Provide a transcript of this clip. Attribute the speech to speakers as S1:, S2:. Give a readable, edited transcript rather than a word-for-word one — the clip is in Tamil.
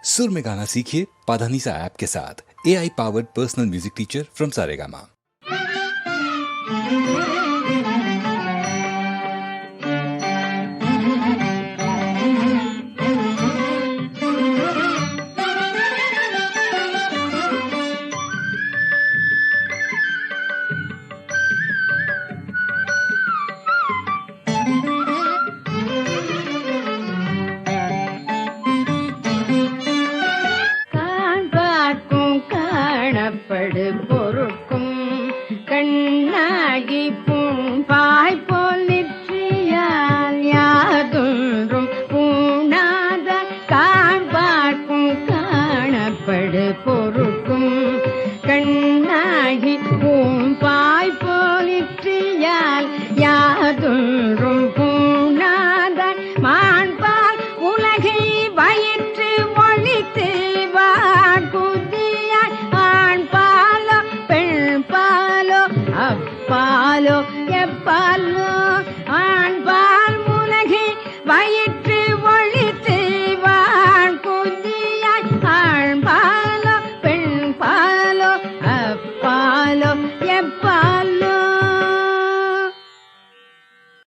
S1: सुर में गाना सीखिए पाधानीसा ऐप के साथ। AI powered personal music teacher from Saregama.
S2: படு பொருட்கும் கண்ணாகி பூம்பாய் போல் நிற்றியால் யாதொன்றும் பூணாத காண்பார்க்கும் காணப்படு பொருட்கும் கண்ணாகி பூம்பாய் போல் நிற்றியால் யாதொன்றும் பூணாத மாண்பால் உலகை வயிற்று ஒழித்து அப்பாலோ எப்பாலோ ஆண்பால் உலகை வய